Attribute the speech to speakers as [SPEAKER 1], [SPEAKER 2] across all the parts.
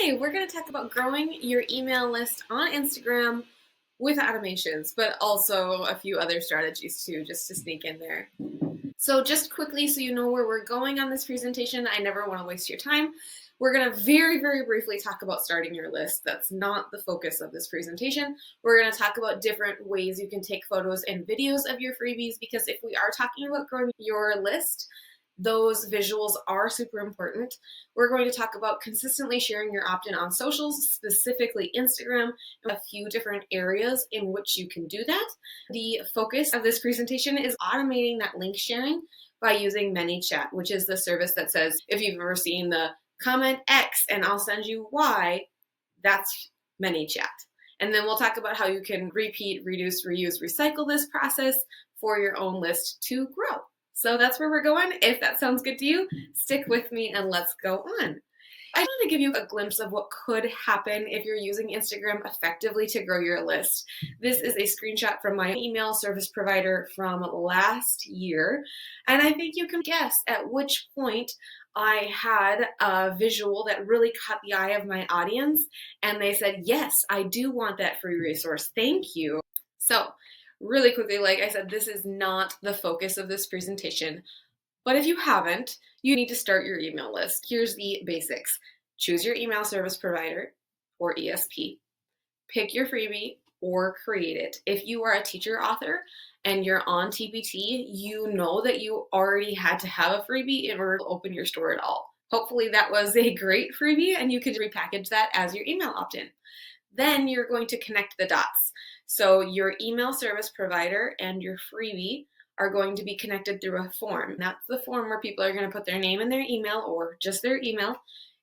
[SPEAKER 1] Today, we're going to talk about growing your email list on Instagram with automations, but also a few other strategies too, just to sneak in there. So just quickly, so you know where we're going on this presentation, I never want to waste your time. We're going to very, very briefly talk about starting your list. That's not the focus of this presentation. We're going to talk about different ways you can take photos and videos of your freebies, because if we are talking about growing your list, those visuals are super important. We're going to talk about consistently sharing your opt-in on socials, specifically Instagram, and a few different areas in which you can do that. The focus of this presentation is automating that link sharing by using Manychat, which is the service that says, if you've ever seen the comment X and I'll send you Y, that's Manychat. And then we'll talk about how you can repeat, reduce, reuse, recycle this process for your own list to grow. So that's where we're going. If that sounds good to you, stick with me and let's go on. I want to give you a glimpse of what could happen if you're using Instagram effectively to grow your list. This is a screenshot from my email service provider from last year, and I think you can guess at which point I had a visual that really caught the eye of my audience, and they said, yes, I do want that free resource. Thank you. So really quickly, like I said, this is not the focus of this presentation, but if you haven't, you need to start your email list. Here's the basics. Choose your email service provider or ESP. Pick your freebie or create it. If you are a teacher author and you're on TPT, you know that you already had to have a freebie in order to open your store at all. Hopefully that was a great freebie and you could repackage that as your email opt-in. Then you're going to connect the dots. So your email service provider and your freebie are going to be connected through a form. That's the form where people are going to put their name and their email, or just their email,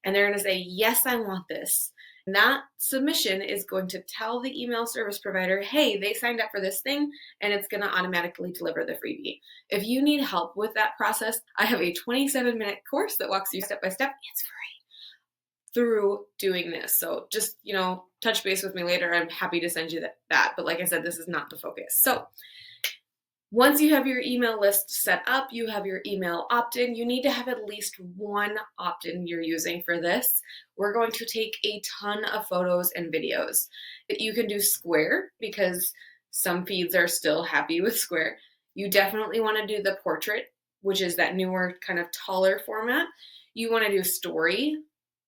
[SPEAKER 1] and they're going to say, yes, I want this. And that submission is going to tell the email service provider, hey, they signed up for this thing, and it's going to automatically deliver the freebie. If you need help with that process, I have a 27-minute course that walks you step by step. It's free through doing this. So just, touch base with me later. I'm happy to send you that. But like I said, this is not the focus. So once you have your email list set up, you have your email opt-in, you need to have at least one opt-in you're using for this. We're going to take a ton of photos and videos. You can do square because some feeds are still happy with square. You definitely want to do the portrait, which is that newer kind of taller format. You want to do story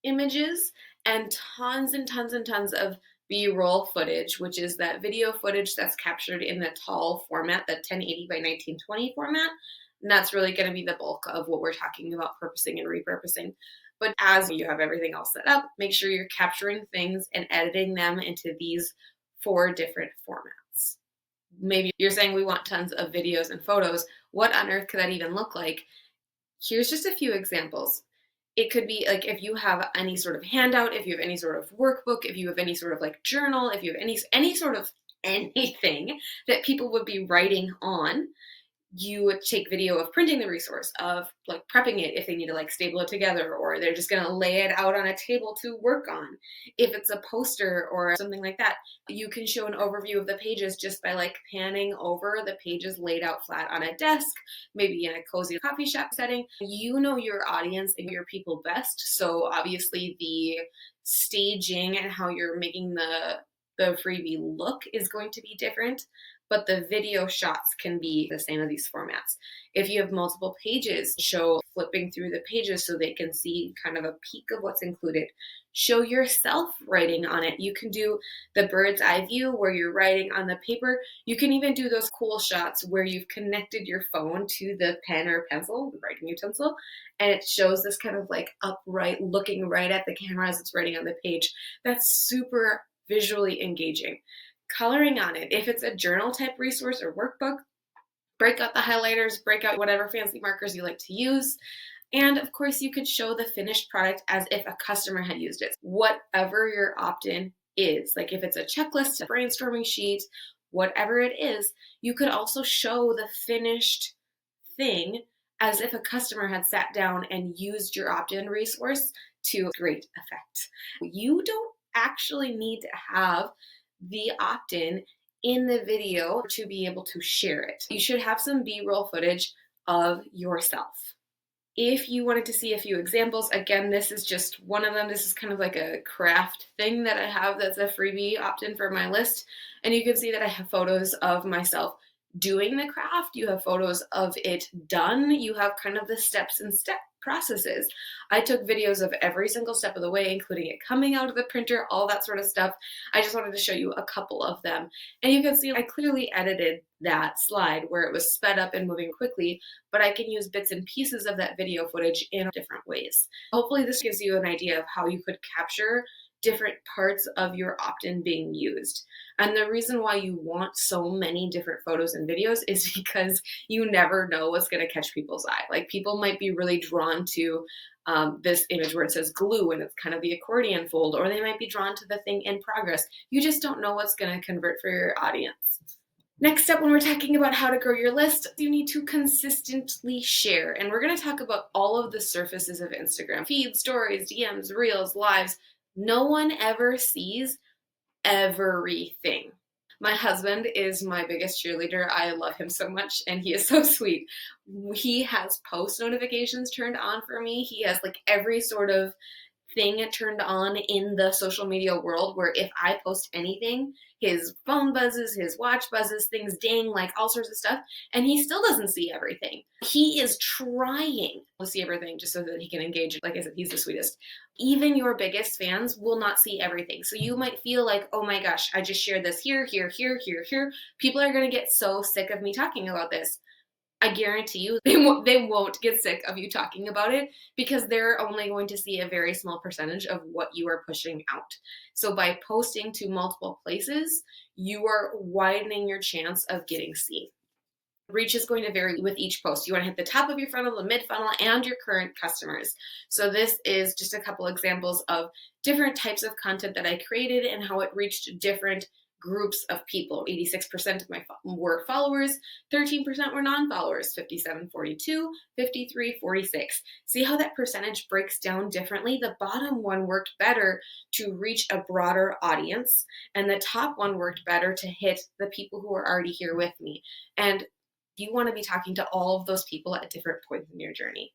[SPEAKER 1] images and tons and tons and tons of B-roll footage, which is that video footage that's captured in the tall format, the 1080 by 1920 format. And that's really going to be the bulk of what we're talking about purposing and repurposing. But as you have everything all set up, make sure you're capturing things and editing them into these 4 different formats. Maybe you're saying we want tons of videos and photos. What on earth could that even look like? Here's just a few examples. It could be like if you have any sort of handout, if you have any sort of workbook, if you have any sort of like journal, if you have any sort of anything that people would be writing on, you would take video of printing the resource, of like prepping it if they need to like staple it together, or they're just going to lay it out on a table to work on. If it's a poster or something like that, you can show an overview of the pages just by like panning over the pages laid out flat on a desk, maybe in a cozy coffee shop setting. You know your audience and your people best. So obviously the staging and how you're making the freebie look is going to be different, but the video shots can be the same as these formats. If you have multiple pages, show flipping through the pages so they can see kind of a peek of what's included. Show yourself writing on it. You can do the bird's eye view where you're writing on the paper. You can even do those cool shots where you've connected your phone to the pen or pencil, the writing utensil, and it shows this kind of like upright, looking right at the camera as it's writing on the page. That's super visually engaging. Coloring on it. If it's a journal type resource or workbook, break out the highlighters, break out whatever fancy markers you like to use. And of course, you could show the finished product as if a customer had used it. Whatever your opt-in is, like if it's a checklist, a brainstorming sheet, whatever it is, you could also show the finished thing as if a customer had sat down and used your opt-in resource to great effect. You don't actually need to have the opt-in in the video to be able to share it. You should have some B-roll footage of yourself. If you wanted to see a few examples, again, this is just one of them. This is kind of like a craft thing that I have that's a freebie opt-in for my list. And you can see that I have photos of myself doing the craft. You have photos of it done. You have kind of the steps and step processes. I took videos of every single step of the way, including it coming out of the printer, all that sort of stuff. I just wanted to show you a couple of them. And you can see I clearly edited that slide where it was sped up and moving quickly, but I can use bits and pieces of that video footage in different ways. Hopefully this gives you an idea of how you could capture different parts of your opt-in being used. And the reason why you want so many different photos and videos is because you never know what's going to catch people's eye. Like people might be really drawn to this image where it says glue and it's kind of the accordion fold, or they might be drawn to the thing in progress. You just don't know what's going to convert for your audience. Next up, when we're talking about how to grow your list, you need to consistently share. And we're going to talk about all of the surfaces of Instagram: feeds, stories, DMs, reels, lives. No one ever sees everything. My husband is my biggest cheerleader. I love him so much, and he is so sweet. He has post notifications turned on for me. He has like every sort of thing turned on in the social media world where if I post anything, his phone buzzes, his watch buzzes, things ding, like all sorts of stuff, and he still doesn't see everything. He is trying to see everything just so that he can engage. Like I said, he's the sweetest. Even your biggest fans will not see everything. So you might feel like, oh my gosh, I just shared this here, here, here, here, here. People are going to get so sick of me talking about this. I guarantee you they won't get sick of you talking about it because they're only going to see a very small percentage of what you are pushing out. So by posting to multiple places, you are widening your chance of getting seen. Reach is going to vary with each post. You want to hit the top of your funnel, the mid funnel, and your current customers. So this is just a couple examples of different types of content that I created and how it reached different groups of people. 86% of my were followers, 13% were non-followers, 57-42, 53-46. See how that percentage breaks down differently? The bottom one worked better to reach a broader audience, and the top one worked better to hit the people who are already here with me. And you want to be talking to all of those people at different points in your journey.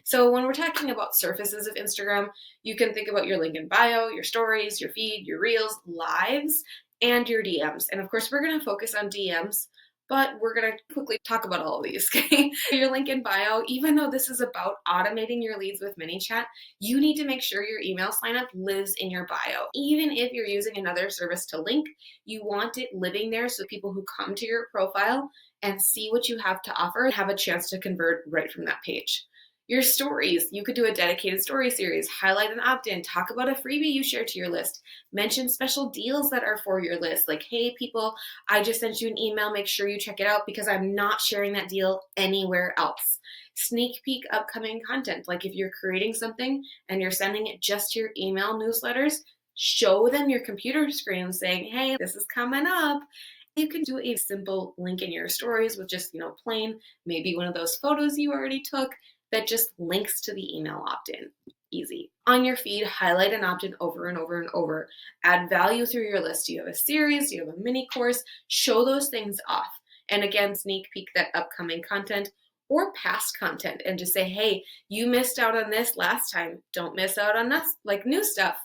[SPEAKER 1] So when we're talking about surfaces of Instagram, you can think about your link in bio, your stories, your feed, your reels, lives, and your DMs. And of course, we're going to focus on DMs, but we're going to quickly talk about all of these. Okay? Your link in bio, even though this is about automating your leads with Manychat, you need to make sure your email sign up lives in your bio. Even if you're using another service to link, you want it living there so people who come to your profile and see what you have to offer have a chance to convert right from that page. Your stories, you could do a dedicated story series, highlight an opt-in, talk about a freebie you share to your list, mention special deals that are for your list, like, hey people, I just sent you an email, make sure you check it out because I'm not sharing that deal anywhere else. Sneak peek upcoming content, like if you're creating something and you're sending it just to your email newsletters, show them your computer screen saying, hey, this is coming up. You can do a simple link in your stories with just, plain, maybe one of those photos you already took that just links to the email opt-in. Easy. On your feed, highlight an opt-in over and over and over. Add value through your list. Do you have a series? Do you have a mini course? Show those things off. And again, sneak peek that upcoming content or past content and just say, hey, you missed out on this last time. Don't miss out on that, like new stuff.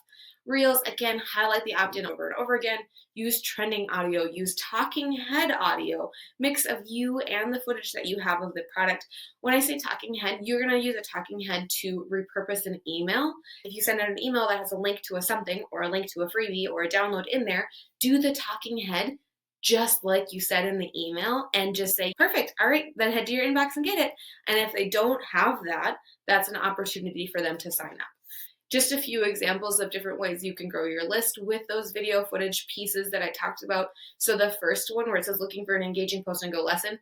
[SPEAKER 1] Reels, again, highlight the opt-in over and over again. Use trending audio, use talking head audio, mix of you and the footage that you have of the product. When I say talking head, you're going to use a talking head to repurpose an email. If you send out an email that has a link to a something or a link to a freebie or a download in there, do the talking head just like you said in the email and just say, perfect, all right, then head to your inbox and get it. And if they don't have that, that's an opportunity for them to sign up. Just a few examples of different ways you can grow your list with those video footage pieces that I talked about. So the first one where it says looking for an engaging post and go lesson,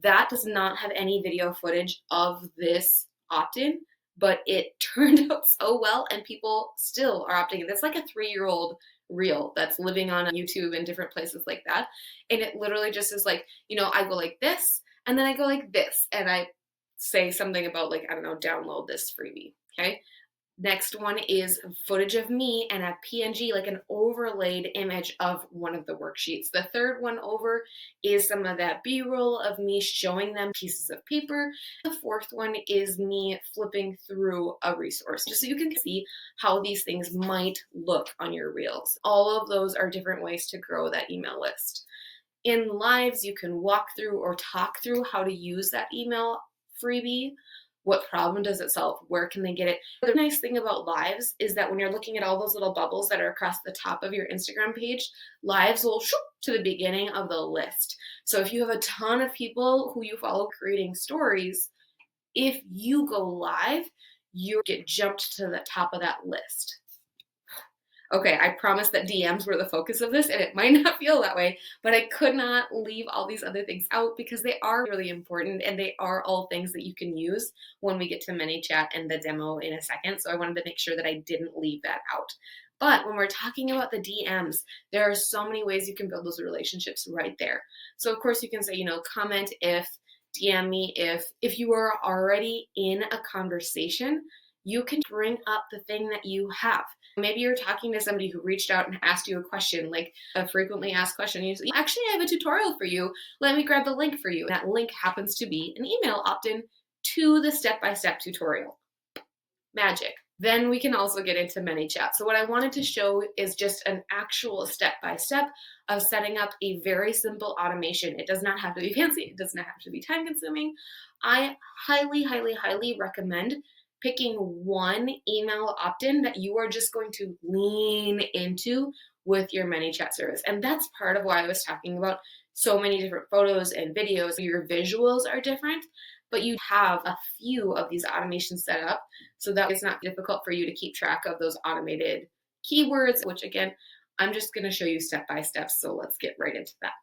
[SPEAKER 1] that does not have any video footage of this opt-in, but it turned out so well and people still are opting in. That's like a 3-year-old reel that's living on YouTube and different places like that. And it literally just is like, I go like this and then I go like this and I say something about like, I don't know, download this freebie, okay? Next one is footage of me and a PNG, like an overlaid image of one of the worksheets. The third one over is some of that B-roll of me showing them pieces of paper. The fourth one is me flipping through a resource, just so you can see how these things might look on your reels. All of those are different ways to grow that email list. In lives, you can walk through or talk through how to use that email freebie. What problem does it solve? Where can they get it? The nice thing about lives is that when you're looking at all those little bubbles that are across the top of your Instagram page, lives will shoot to the beginning of the list. So if you have a ton of people who you follow creating stories, if you go live, you get jumped to the top of that list. Okay, I promise that DMs were the focus of this, and it might not feel that way, but I could not leave all these other things out because they are really important, and they are all things that you can use when we get to Manychat and the demo in a second. So I wanted to make sure that I didn't leave that out. But when we're talking about the DMs, there are so many ways you can build those relationships right there. So of course you can say, comment if, DM me if you are already in a conversation, you can bring up the thing that you have. Maybe you're talking to somebody who reached out and asked you a question, like a frequently asked question. You say, actually, I have a tutorial for you. Let me grab the link for you. And that link happens to be an email opt-in to the step-by-step tutorial. Magic. Then we can also get into Manychat. So what I wanted to show is just an actual step-by-step of setting up a very simple automation. It does not have to be fancy. It does not have to be time-consuming. I highly, highly, highly recommend picking one email opt-in that you are just going to lean into with your Manychat service. And that's part of why I was talking about so many different photos and videos. Your visuals are different, but you have a few of these automations set up so that it's not difficult for you to keep track of those automated keywords, which again, I'm just going to show you step by step. So let's get right into that.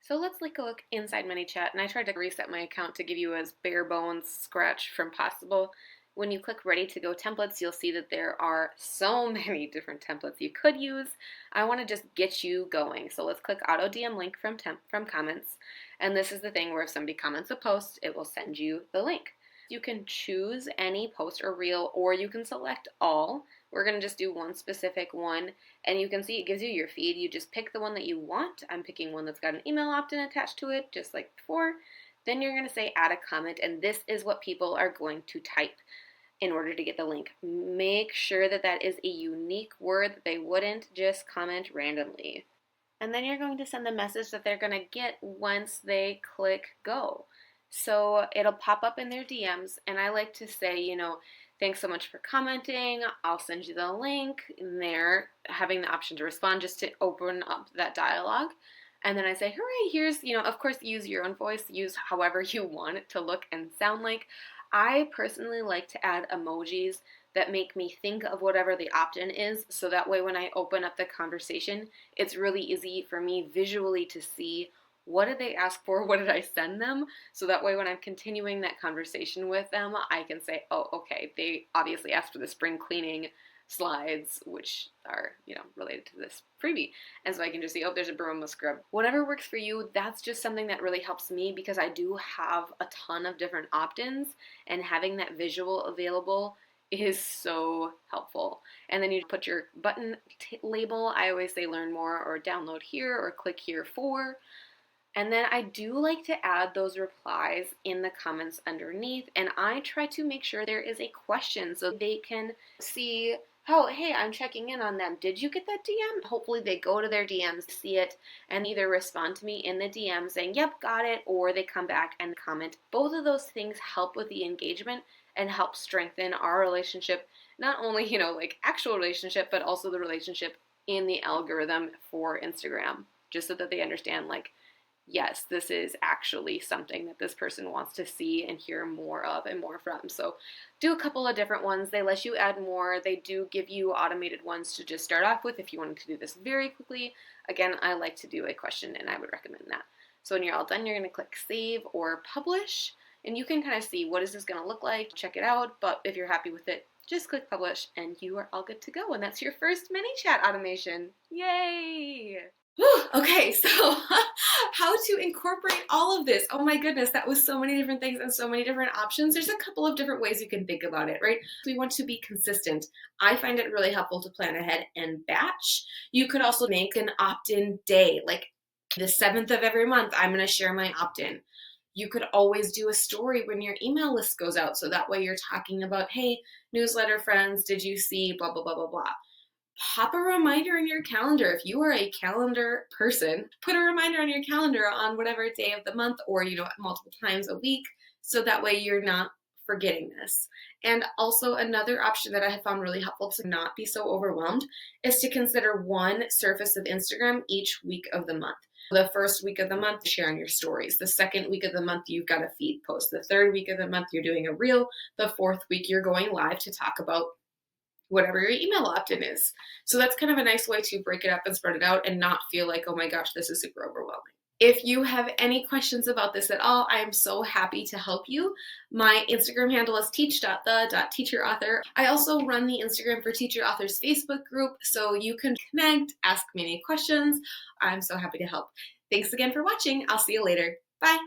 [SPEAKER 1] So let's take a look inside Manychat, and I tried to reset my account to give you as bare bones scratch from possible. When you click ready to go templates, you'll see that there are so many different templates you could use. I want to just get you going. So let's click auto DM link from comments. And this is the thing where if somebody comments a post, it will send you the link. You can choose any post or reel, or you can select all. We're going to just do one specific one, and you can see it gives you your feed. You just pick the one that you want. I'm picking one that's got an email opt-in attached to it, just like before. Then you're going to say add a comment, and this is what people are going to type in order to get the link. Make sure that that is a unique word, that they wouldn't just comment randomly. And then you're going to send the message that they're going to get once they click go. So it'll pop up in their DMs, and I like to say, thanks so much for commenting. I'll send you the link in there, having the option to respond just to open up that dialogue. And then I say, hooray, here's, of course, use your own voice, use however you want it to look and sound like. I personally like to add emojis that make me think of whatever the opt-in is, so that way when I open up the conversation, it's really easy for me visually to see what did they ask for, what did I send them, so that way when I'm continuing that conversation with them, I can say, oh, okay, they obviously asked for the spring cleaning slides, which are, related to this freebie. And so I can just see, oh, there's a broom, a scrub. Whatever works for you, that's just something that really helps me because I do have a ton of different opt-ins, and having that visual available is so helpful. And then you put your button label. I always say learn more or download here or click here for. And then I do like to add those replies in the comments underneath, and I try to make sure there is a question so they can see, oh, hey, I'm checking in on them. Did you get that DM? Hopefully they go to their DMs, see it, and either respond to me in the DM saying, yep, got it, or they come back and comment. Both of those things help with the engagement and help strengthen our relationship, not only, like actual relationship, but also the relationship in the algorithm for Instagram, just so that they understand, like, yes, this is actually something that this person wants to see and hear more of and more from. So do a couple of different ones. They let you add more. They do give you automated ones to just start off with if you wanted to do this very quickly. Again, I like to do a question, and I would recommend that. So when you're all done, you're going to click save or publish, and you can kind of see what is this going to look like. Check it out, but if you're happy with it, just click publish, and you are all good to go. And that's your first Manychat automation. Yay! Whew, okay, so how to incorporate all of this? Oh my goodness, that was so many different things and so many different options. There's a couple of different ways you can think about it, right? We want to be consistent. I find it really helpful to plan ahead and batch. You could also make an opt-in day, like the 7th of every month, I'm going to share my opt-in. You could always do a story when your email list goes out. So that way you're talking about, hey, newsletter friends, did you see blah, blah, blah, blah, blah. Pop a reminder in your calendar. If you are a calendar person, put a reminder on your calendar on whatever day of the month or, multiple times a week. So that way you're not forgetting this. And also another option that I have found really helpful to not be so overwhelmed is to consider one surface of Instagram each week of the month. The first week of the month, sharing your stories. The second week of the month, you've got a feed post. The third week of the month, you're doing a reel. The fourth week, you're going live to talk about whatever your email opt-in is. So that's kind of a nice way to break it up and spread it out and not feel like, oh my gosh, this is super overwhelming. If you have any questions about this at all, I am so happy to help you. My Instagram handle is teach.the.teacherauthor. I also run the Instagram for Teacher Authors Facebook group, so you can connect, ask me any questions. I'm so happy to help. Thanks again for watching. I'll see you later. Bye.